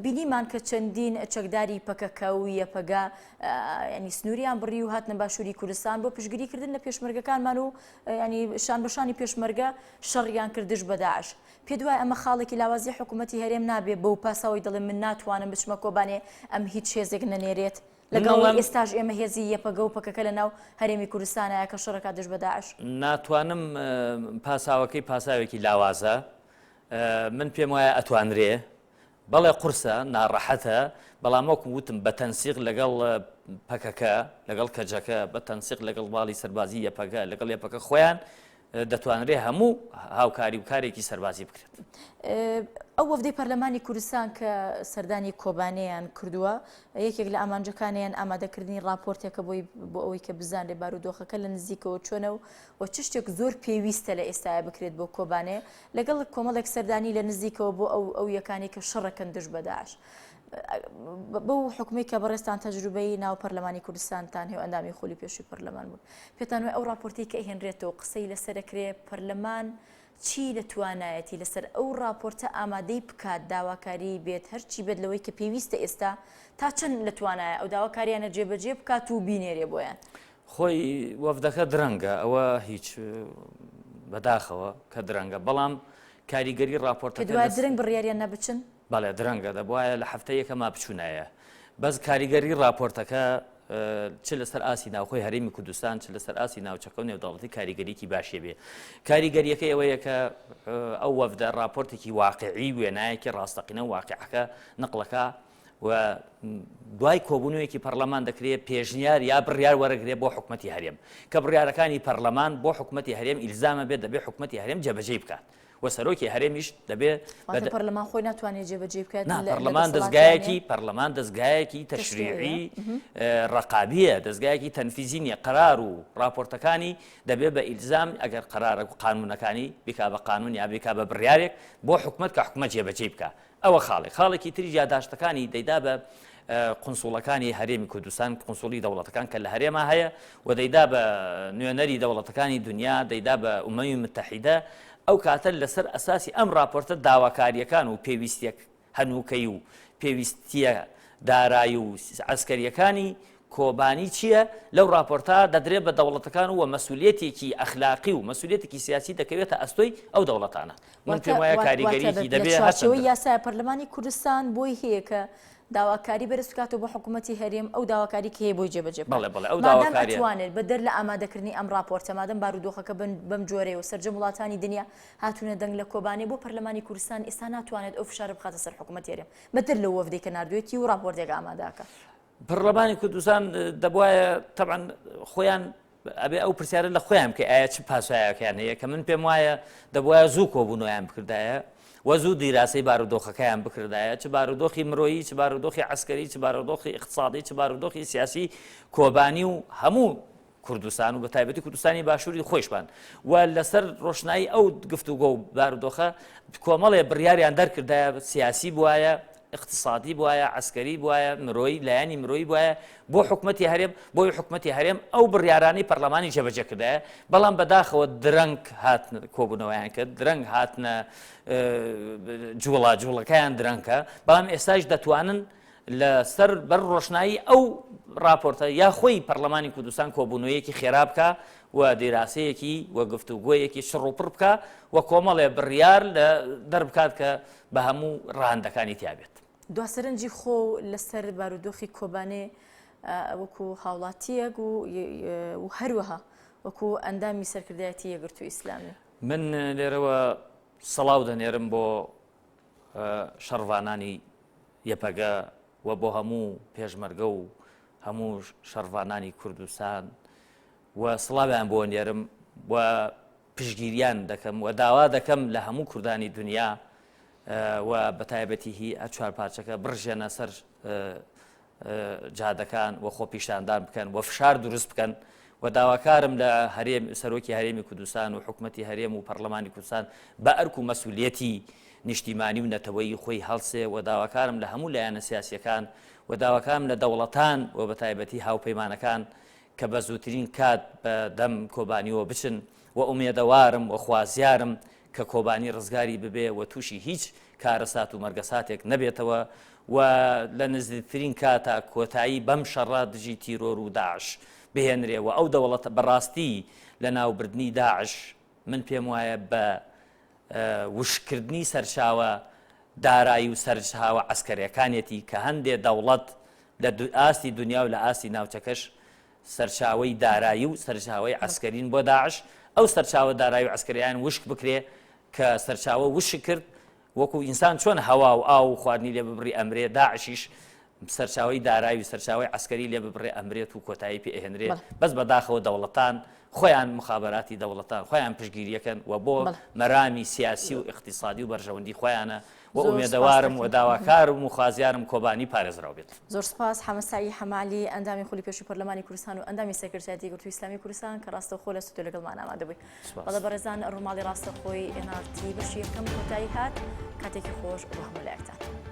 S1: بینیمان کە چەندین چەکداری پەکەکە و یەپەگا ینی سنووریان بڕی و هاتنە باشووری کوردستان بۆ پشگیریکردن لە پێشمەرگەکانمان و ینی شان بەشانی پێشمەرگە شەڕیان کردش بە داعش پێ دوای ئەمە خاڵێکی لاوازی حکوومەتی هەرێم نابێت بەو پاساوی دەڵێ من ناتوانم بچمە کۆبانێ ئەم هیچ هێزێک نەنێرێت لەگەڵ ئێستاش ئێمە هێزی یەپەگە و پەکەکە لە ناو هەرێمی کوردستانایە کە شەڕەکە دژ بە داعش
S2: ناتوانم پاساوەکەی پاساوێکی لاوازە من پێم وایە ئەتوانرێ بەڵێ قورسە ناڕەحەتە بەڵام وەکو وتم بە تەنسیق لەگەڵ پەکەکە لەگەڵ کەجەکە بە تەنسیق لەگەڵ باڵی سەربازی یەپەکە لەگەڵ یەپەکە خۆیان دەتوانرێ هەموو هاوکاری و کارێکی سەربازی بکرێت.
S1: ئەو وەفدەی پەرلەمانی کوردستان کە سەردانی کۆبانەیان کردووە یەکێک لە ئامانجەکانیان ئامادەکردنی راپۆرتێکە بۆ ئەوەی کە بزانێ بارودۆخەکە لە نزیکەوە چۆنە و چ شتێک زۆر پێویستە لە ئێستاە بکرێت بۆ کۆبانێ لەگەڵ کۆمەڵێک سەردانی لە نزیکەوە بۆ ئەو یەکانی کە شەڕەکەن دژ بە داعش. بەو حکومەی کە بەڕێستان تەجروبەی ناو پەرلەمانی کوردستانتان هێو ئەندامی خۆلی پێشووی پەرلەمان بوون پێتان وایە ئەو راپۆرتی کە ئەهێنرێتەوە قسەی لەسەرەکرێ پەرلەمان چی لە توانایەتی لەسەر ئەو راپۆرتە ئامادەی بکات داواکاری بێت هەرچی بێت لەوەی کە پێویستە ئێستا تا چەند لە توانایە ئەو داواکاریانە جێبەجێ بکات و بینێرێ بۆیان
S2: خۆی وەفدەکە درەنگە ئەوە هیچ بەداخەوە کە درەنگە بەڵام کاریگەری راپۆرتەکە
S1: دوای درنگ بڕیاریان نەبچن
S2: بەڵێ درەنگە دەبواە لە هەفتەیەکە ما بچوونایە بەس کاریگەری راپۆرتەکە چ لەسەر ئاسی ناوخۆی هەرێمی کوردستان چ لەسەر ئاسی ناوچەکە و نێودەوڵەتی کاریگەریکی باشێ بێ کاریگەریەکە ئەوەیە کە ئەو وەفدە راپۆرتێکی واقعی وێنایەکی ڕاستەقینە واقعەکە نقلەکە و دوای کۆبوونەوەیەکی پەرلەمان دەکرێت پێشنیار یا بڕیار وەرەگرێت بۆ حکوومەتی هەرێم کە بڕیارەکانی پەرلەمان بۆ حکوومەتی هەرێم ئیلزامە بێت دەبێت حکوومەتی هەرێم جێبەجێ بکات و سەرۆکی هەرێمیش دەبێت
S1: پەرلەمان خۆی ناتوانێت جێبەجێ بکات
S2: پەرلەمان دەستگایەکی تەشریعی ڕقابیە دەستگایەکی تەنفیزی قەرار و راپۆرتەکانی دەبێت بە ئیلزام ئەگەر قەرارە قانونەکانی بکا بە قانون یا بکا بە بڕیارێک بۆ حکوومەت کە حکوومەت جێبەجێ بکە ئەوە خاڵێکی تری یادداشتەکانی دەیدا بە قونسوڵەکانی هەرێمی کوردستان قونسوڵی دەوڵەتەکان کە لە هەرێما هەیە و دەیدا بە نوێنەری دەوڵەتەکانی دنیا دەیدا بە ئومەمی متحیدە ئەو کاتە لەسەر ئەساسی ئەم راپۆرتە داواکاریەکان و پێویستیەک هەنووکەی و پێویستیە دارایی و ئەسکەریەکانی کۆبانی چییە لەو راپۆرتا دەدرێت بە دەوڵەتەکان و مەسئولیەتێکی ئەخلاقی و مەسئولیەتێکی سیاسی دەکەوێتە ئەستۆی ئەو دەوڵەتانە من پێم وایە کاریگەریەکی دەبێت
S1: یاسای پەرلەمانی کوردستان بۆی هەیە کە داواکاری بەرز بکاتەوە بۆ حکوومەتی هەرێم ئەو داواکاری کە هەیە بۆی جێبەجێ
S2: ئەو داواکاریە
S1: توانێت بەدەر لە ئامادەکردنی ئەم راپۆرتە مادەم بارودۆخەکە بەم جۆرەیە و سەرجەم وڵاتانی دنیا هاتوونە دەنگ لە کۆبانێ بۆ پەرلەمانی کوردستان ئێستا ناتوانێت ئەو فشارە بخاتە سەر حکوومەتی هەرێم بەدەر لە وەفدەی کە ناردوێتی و راپۆرتێک ئامادەکە
S2: پەرلەمانی کوردستان دەبواە طبعا خۆیان ئەبێ ئەو پرسیارە لە خۆیان کە ئایا چ پاسایەکەیان هەیە کە من پێم وایە دەبواە زوو کۆبوونەوەیان بکردایە و زوو دیراسی بارودۆخەکەیان بکردایە چ بارودۆخی مرۆیی چ بارودۆخی عسکەری چ بارودۆخی اقتصادی چ بارودۆخی سیاسی کۆبانی و هەموو کوردستان و بە تایبەتی کوردستانی باشووری خۆشمان و لەسەر ڕۆشنایی ئەو گفتوگۆ و بارودۆخە کۆمەڵێ بڕیاریان دەرکردایە سیاسی بوایە اقتصادی بوایە عسکەری بوایە مرۆی لایەنی مرۆی بوایە بۆ حکوومەتی هەرێم بۆی حکوومەتی هەرێم ئەو بڕیارانی پەرلەمانی جێبەجێ کردایە بەڵام بەداخەوە درەنگ هاتنە کۆبوونەوەیان کرد درەنگ هاتنە جوڵەکەیان درەنگکە بەڵام ئێستاش دەتوانن لەسەر بەر ڕۆشنایی ئەو راپۆرتە یا خۆی پەرلەمانی کوردستان کۆبوونەوەیەکی خێرا بکە و دیراسەیەکی و گفتوگۆیەکی شڕوپڕ بکە و کۆمەڵێ بڕیار لە دەربکات کە بە هەموو ڕاهەندەکانی تیابێت.
S1: دواسەرنجی خۆ لەسەر بارودۆخی کۆبانێ وەکو هاوڵاتیەک و هەروەها وەکو ئەندامی سەرکردایەتی یەکگرتووی ئیسلامی
S2: من لێرەوە سەڵاو دەنێرم بۆ شەڕوانانی یەپەگە و بۆ هەموو پێشمەرگە و هەموو شەڕوانانی کوردستان و سڵاویان بۆ نێرم و پشگیریان دەکەم و داوا دەکەم لە هەموو کوردانی دنیا و بە تایبەتی هی چوار پارچەکە بڕژێنە سەر جادەکان و خۆ پیشاندان بکەن و فشار دروست بکەن و داواکارم لە هەرێم سەرۆکی هەرێمی کوردستان و حکوومەتی هەرێم و پەرلەمانی کوردستان بە ئەرک و مەسئولیەتی نیشتیمانی و نەتەوەیی خۆی هەڵسێ و داواکارم لە هەموو لایەنە سیاسیەکان و داواکارم لە دەوڵەتان و بە تایبەتی هاوپەیمانەکان کە بە زووترین کات بە دەم کۆبانیەوە بچن و ئومێدەوارم و خوازیارم کە کۆبانی ڕزگاری ببێ و تووشی هیچ کارەسات و مەرگەساتێک نەبێتەوە و لە نزیکترین کاتا کۆتایی بەم شەڕا دژی تیرۆر و داعش بهێنرێ و ئەو دەوڵەتە بەڕاستی لە ناوبردنی داعش من پێم وایە بە وشکردنی سەرچاوە دارایی و سەرچاوە عەسکەریەکانێتی کە هەندێک دەوڵەت لە ئاستی دنیا و لە ئاستی ناوچەکەش سەرچاوەی دارایی و سەرچاوەی عەسکەرین بۆ داعش ئەو سەرچاوە دارایی و عەسکەریان وشک بکرێ کە سەرچاوە وشک کرد وەکو ئینسان چۆن هەوا و ئاو و خواردنی لێ ببڕی ئەمرێ داعشیش سەرچاوەی دارایی و سەرچاوەی عەسکەری لێ ببڕێ ئەمرێت و کۆتایی پێ ئەهێنرێت بەس بەداخەوە دەوڵەتان خۆیان مخابەراتی دەوڵەتان خۆیان پشتگیریەکەن و بۆ مەرامی سیاسی و اقتصادی و بەرژەوەندی خۆیانە و ئومێدەوارم و داواکارم و خوازیارم کۆبانی پارێزراو بێت.
S1: زۆر سپاس حەمەسایی حەمالی ئەندامی خولی پێشوو پەرلەمانی کوردستان و ئەندامی سەکرتایەتی یەکگرتووی ئیسلامی کوردستان کە ڕاستەوخۆ لە ستودیۆ لەگەڵمان ئامادە بووی. بەڵێ بەڕێزان ڕۆماڵی ڕاستەخۆی NRT بەشی یەکەم کۆتایی هات کاتێکی خۆش بۆ هەموو لایەکتان.